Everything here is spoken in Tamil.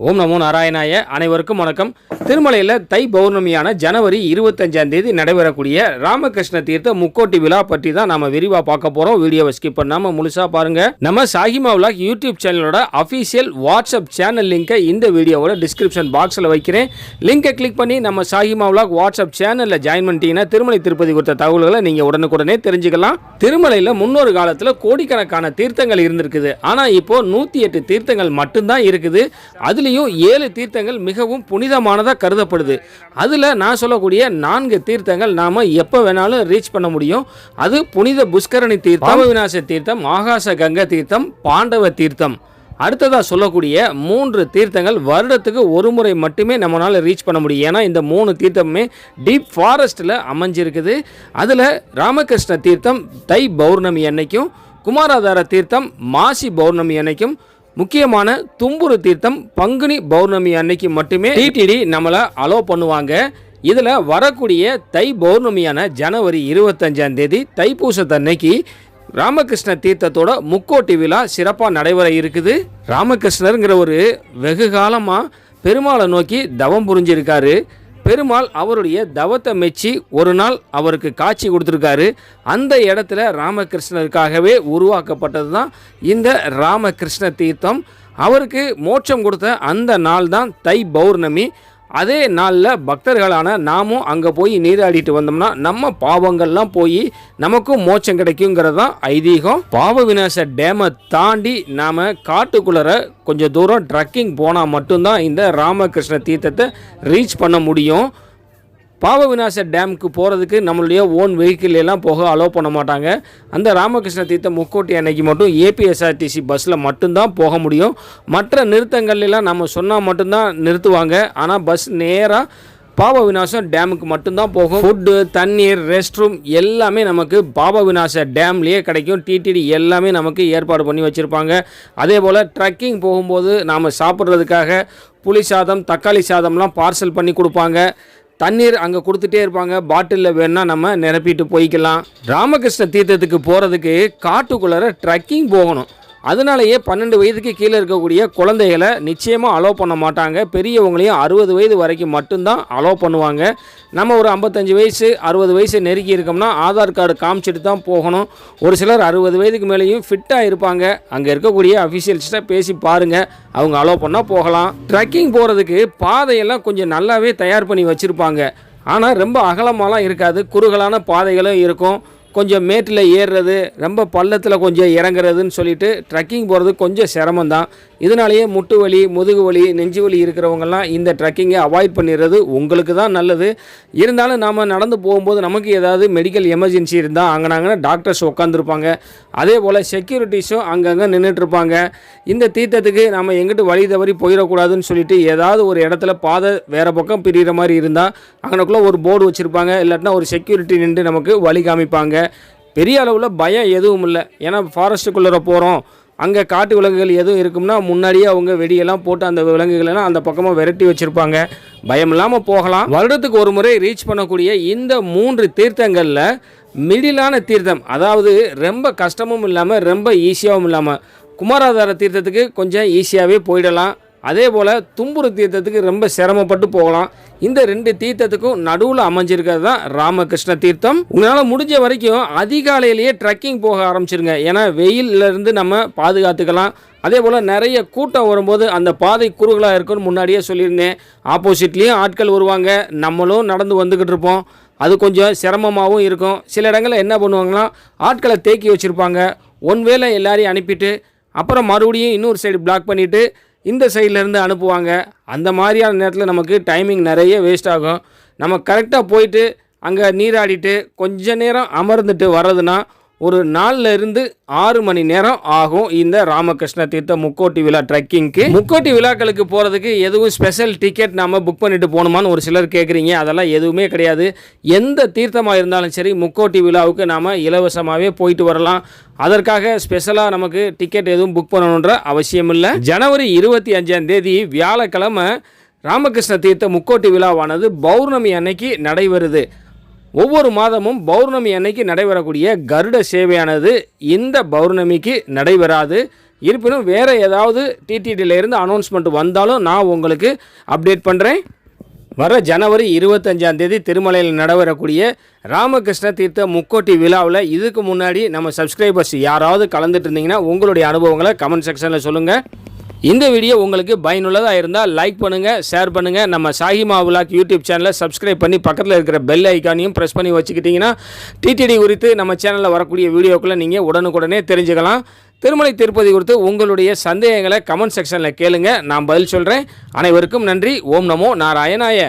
ஓம் நமோ நாராயணாய. அனைவருக்கும் வணக்கம். திருமலையில் தை பௌர்ணமியான ஜனவரி 25ஆம் தேதி நடைபெறக்கூடிய ராமகிருஷ்ண தீர்த்த முக்கோட்டி விழா பற்றி தான் நம்ம விரிவாக பார்க்க போகிறோம். வீடியோவை ஸ்கிப் பண்ணாமல் முழுசாக பாருங்கள். நம்ம சாகிமா விலாக் யூடியூப் சேனலோட அஃபீஷியல் வாட்ஸ்அப் சேனல் லிங்கை இந்த வீடியோவோட டிஸ்கிரிப்ஷன் பாக்ஸில் வைக்கிறேன். லிங்கை கிளிக் பண்ணி நம்ம சாகிமா விலாக் வாட்ஸ்அப் சேனலில் ஜாயின் பண்ணிட்டீங்கன்னா திருமலை திருப்பதி குறித்த தகவல்களை நீங்கள் உடனுக்குடனே தெரிஞ்சுக்கலாம். திருமலையில் முன்னொரு காலத்தில் கோடிக்கணக்கான தீர்த்தங்கள் இருந்திருக்குது. ஆனால் இப்போ 108 தீர்த்தங்கள் மட்டும்தான் இருக்குது. அதுலேயும் 7 தீர்த்தங்கள் மிகவும் புனிதமானதாக கருதப்படுது. அதில் நான் சொல்லக்கூடிய 4 தீர்த்தங்கள் நாம் எப்போ வேணாலும் ரீச் பண்ண முடியும். அது புனித புஷ்கரணி தீர்த்தம், பாவவிநாச தீர்த்தம், ஆகாச கங்கை தீர்த்தம், பாண்டவ தீர்த்தம். அடுத்ததாக சொல்லக்கூடிய 3 தீர்த்தங்கள் வருடத்துக்கு ஒரு முறை மட்டுமே நம்மளால் ரீச் பண்ண முடியும். ஏன்னா இந்த 3 தீர்த்தமுமே டீப் ஃபாரஸ்ட்டில் அமைஞ்சிருக்குது. அதில் ராமகிருஷ்ண தீர்த்தம் தை பௌர்ணமி அன்னைக்கும், குமாராதார தீர்த்தம் மாசி பௌர்ணமி அன்னைக்கும், முக்கியமான தும்புரு தீர்த்தம் பங்குனி பௌர்ணமி அன்னைக்கு மட்டுமே டிடிடி நம்மளை அலோ பண்ணுவாங்க. இதில் வரக்கூடிய தை பௌர்ணமியான ஜனவரி 25ஆம் தேதி தைப்பூசத்தன்னைக்கு ராமகிருஷ்ண தீர்த்தத்தோட முக்கோட்டி விழா சிறப்பாக நடைபெற இருக்குது. ராமகிருஷ்ணருங்கிற ஒரு வெகு காலமாக பெருமாளை நோக்கி தவம் புரிஞ்சிருக்காரு. பெருமாள் அவருடைய தவத்தை மெச்சி ஒரு நாள் அவருக்கு காட்சி கொடுத்துருக்காரு. அந்த இடத்துல ராமகிருஷ்ணருக்காகவே உருவாக்கப்பட்டது தான் இந்த ராமகிருஷ்ண தீர்த்தம். அவருக்கு மோட்சம் கொடுத்த அந்த நாள் தான் தை பௌர்ணமி. அதே நாளில் பக்தர்களான நாமும் அங்கே போய் நீராடிட்டு வந்தோம்னா நம்ம பாவங்கள்லாம் போய் நமக்கும் மோட்சம் கிடைக்குங்கிறது தான் ஐதீகம். பாவ விநாச டேமை தாண்டி நாம் காட்டுக்குள்ளே கொஞ்சம் தூரம் ட்ரக்கிங் போனால் மட்டும்தான் இந்த ராமகிருஷ்ண தீர்த்தத்தை ரீச் பண்ண முடியும். பாவ விநாச டேமுக்கு போகிறதுக்கு நம்மளுடைய ஓன் வெஹிக்கிள் எல்லாம் போக அலோவ் பண்ண மாட்டாங்க. அந்த ராமகிருஷ்ண தீர்த்தம் முக்கோட்டி அன்னைக்கு மட்டும் ஏபிஎஸ்ஆர்டிசி பஸ்ஸில் மட்டும்தான் போக முடியும். மற்ற நிறுத்தங்கள்லாம் நம்ம சொன்னால் மட்டும்தான் நிறுத்துவாங்க. ஆனால் பஸ் நேராக பாவ விநாசம் டேமுக்கு மட்டும்தான் போகும். ஃபுட்டு, தண்ணீர், ரெஸ்ட் ரூம் எல்லாமே நமக்கு பாவ விநாச டேம்லேயே கிடைக்கும். டிடிடி எல்லாமே நமக்கு ஏற்பாடு பண்ணி வச்சுருப்பாங்க. அதே போல் ட்ரக்கிங் போகும்போது நாம் சாப்பிட்றதுக்காக புளி சாதம், தக்காளி சாதம்லாம் பார்சல் பண்ணி கொடுப்பாங்க. தண்ணீர் அங்கே கொடுத்துட்டே இருப்பாங்க. பாட்டிலில் வேணால் நம்ம நிரப்பிட்டு போய்க்கலாம். ராமகிருஷ்ண தீர்த்தத்துக்கு போகிறதுக்கு காட்டுக்குள்ளே ட்ரக்கிங் போகணும். அதனாலேயே 12 வயதுக்கு கீழே இருக்கக்கூடிய குழந்தைகளை நிச்சயமாக அலோவ் பண்ண மாட்டாங்க. பெரியவங்களையும் 60 வயது வரைக்கும் மட்டும்தான் அலோவ் பண்ணுவாங்க. நம்ம ஒரு 55 வயசு 60 வயசு நெருக்கி இருக்கோம்னா ஆதார் கார்டு காமிச்சிட்டு தான் போகணும். ஒரு சிலர் 60 வயதுக்கு மேலேயும் ஃபிட்டாக இருப்பாங்க. அங்கே இருக்கக்கூடிய அஃபிஷியல்ஸ்ட்டை பேசி பாருங்கள், அவங்க அலோவ் பண்ணால் போகலாம். ட்ரக்கிங் போகிறதுக்கு பாதையெல்லாம் கொஞ்சம் நல்லாவே தயார் பண்ணி வச்சுருப்பாங்க. ஆனால் ரொம்ப அகலமாலாம் இருக்காது. குறுகலான பாதைகளும் இருக்கும். கொஞ்சம் மேட்டில் ஏறுறது, ரொம்ப பள்ளத்தில் கொஞ்சம் இறங்குறதுன்னு சொல்லிட்டு ட்ரக்கிங் போகிறது கொஞ்சம் சிரமந்தான். இதனாலேயே முட்டு வலி, முதுகு வலி, நெஞ்சு வலி இருக்கிறவங்கலாம் இந்த ட்ரக்கிங்கை அவாய்ட் பண்ணிடுறது உங்களுக்கு தான் நல்லது. இருந்தாலும் நாம் நடந்து போகும்போது நமக்கு ஏதாவது மெடிக்கல் எமர்ஜென்சி இருந்தால் அங்கே டாக்டர்ஸ் உட்காந்துருப்பாங்க. அதே போல் செக்யூரிட்டிஸும் அங்கங்கே நின்றுட்டுருப்பாங்க. இந்த தீர்த்தத்துக்கு நம்ம எங்கிட்டு வழி தவறி போயிடக்கூடாதுன்னு சொல்லிட்டு ஏதாவது ஒரு இடத்துல பாதை வேறு பக்கம் பிரிகிற மாதிரி இருந்தால் அங்கனக்குள்ளே ஒரு போர்டு வச்சுருப்பாங்க. இல்லாட்டினா ஒரு செக்யூரிட்டி நின்று நமக்கு வழி காமிப்பாங்க. பெரிய அளவில் பயம் எதுவும் இல்லை. ஏன்னா ஃபாரஸ்ட்டுக்குள்ளே போகிறோம், அங்கே காட்டு விலங்குகள் எதுவும் இருக்கும்னா முன்னாடியே அவங்க வெடியெல்லாம் போட்டு அந்த விலங்குகளெல்லாம் அந்த பக்கமாக விரட்டி வச்சுருப்பாங்க. பயம் இல்லாமல் போகலாம். வருடத்துக்கு ஒரு முறை ரீச் பண்ணக்கூடிய இந்த 3 தீர்த்தங்களில் மிடிலான தீர்த்தம், அதாவது ரொம்ப கஷ்டமும் இல்லாமல் ரொம்ப ஈஸியாகவும் இல்லாமல், குமாராதார தீர்த்தத்துக்கு கொஞ்சம் ஈஸியாகவே போயிடலாம். அதே போல் தும்புரு தீர்த்தத்துக்கு ரொம்ப சிரமப்பட்டு போகலாம். இந்த 2 தீர்த்தத்துக்கும் நடுவில் அமைஞ்சிருக்கிறது தான் ராமகிருஷ்ண தீர்த்தம். உங்களால் முடிஞ்ச வரைக்கும் அதிகாலையிலேயே ட்ரக்கிங் போக ஆரம்பிச்சிருங்க. ஏன்னா வெயிலிருந்து நம்ம பாதுகாத்துக்கலாம். அதே போல் நிறைய கூட்டம் வரும்போது அந்த பாதை குறுகலாக இருக்குன்னு முன்னாடியே சொல்லியிருந்தேன். ஆப்போசிட்லேயும் ஆட்கள் வருவாங்க, நம்மளும் நடந்து வந்துக்கிட்டு இருப்போம். அது கொஞ்சம் சிரமமாகவும் இருக்கும். சில இடங்களில் என்ன பண்ணுவாங்கன்னா ஆட்களை தேக்கி வச்சுருப்பாங்க. ஒன்வேளை எல்லாரையும் அனுப்பிட்டு அப்புறம் மறுபடியும் இன்னொரு சைடு பிளாக் பண்ணிவிட்டு இந்த சைட்லேருந்து அனுப்புவாங்க. அந்த மாதிரியான நேரத்தில் நமக்கு டைமிங் நிறைய வேஸ்ட் ஆகும். நம்ம கரெக்டாக போயிட்டு அங்கே நீராடிட்டு கொஞ்ச நேரம் அமர்ந்துட்டு வர்றதுனா ஒரு 4 to 6 மணி நேரம் ஆகும். இந்த ராமகிருஷ்ண தீர்த்த முக்கோட்டி விழா ட்ரக்கிங்க்கு. முக்கோட்டி விழாக்களுக்கு போகிறதுக்கு எதுவும் ஸ்பெஷல் டிக்கெட் நம்ம புக் பண்ணிட்டு போகணுமான்னு ஒரு சிலர் கேட்குறீங்க. அதெல்லாம் எதுவுமே கிடையாது. எந்த தீர்த்தமாக இருந்தாலும் சரி முக்கோட்டி விழாவுக்கு நாம் இலவசமாகவே போயிட்டு வரலாம். அதற்காக ஸ்பெஷலாக நமக்கு டிக்கெட் எதுவும் புக் பண்ணணுன்ற அவசியம் இல்லை. ஜனவரி 25ஆம் தேதி வியாழக்கிழமை ராமகிருஷ்ண தீர்த்த முக்கோட்டி விழாவானது பௌர்ணமி அன்னைக்கு நடைபெறுது. ஒவ்வொரு மாதமும் பௌர்ணமி அன்னைக்கு நடைபெறக்கூடிய கருட சேவையானது இந்த பௌர்ணமிக்கு நடைபெறாது. இருப்பினும் வேறு ஏதாவது டிடிடியிலேருந்து அனௌன்ஸ்மெண்ட் வந்தாலும் நான் உங்களுக்கு அப்டேட் பண்ணுறேன். வர ஜனவரி 25ஆம் தேதி திருமலையில் நடைபெறக்கூடிய ராமகிருஷ்ண தீர்த்த முக்கோட்டி விழாவில் இதுக்கு முன்னாடி நம்ம சப்ஸ்கிரைபர்ஸ் யாராவது கலந்துட்டு இருந்தீங்கன்னா உங்களுடைய அனுபவங்களை கமெண்ட் செக்ஷனில் சொல்லுங்கள். இந்த வீடியோ உங்களுக்கு பயனுள்ளதாக இருந்தால் லைக் பண்ணுங்கள், ஷேர் பண்ணுங்கள். நம்ம சாஹிமா விலாக் யூடியூப் சேனலை சப்ஸ்கிரைப் பண்ணி பக்கத்தில் இருக்கிற பெல் ஐக்கானையும் ப்ரெஸ் பண்ணி வச்சுக்கிட்டிங்கன்னா டிடிடி குறித்து நம்ம சேனலில் வரக்கூடிய வீடியோக்களை நீங்கள் உடனுக்குடனே தெரிஞ்சுக்கலாம். திருமலை திருப்பதி குறித்து உங்களுடைய சந்தேகங்களை கமெண்ட் செக்ஷனில் கேளுங்க, நான் பதில் சொல்கிறேன். அனைவருக்கும் நன்றி. ஓம் நமோ நாராயணாய.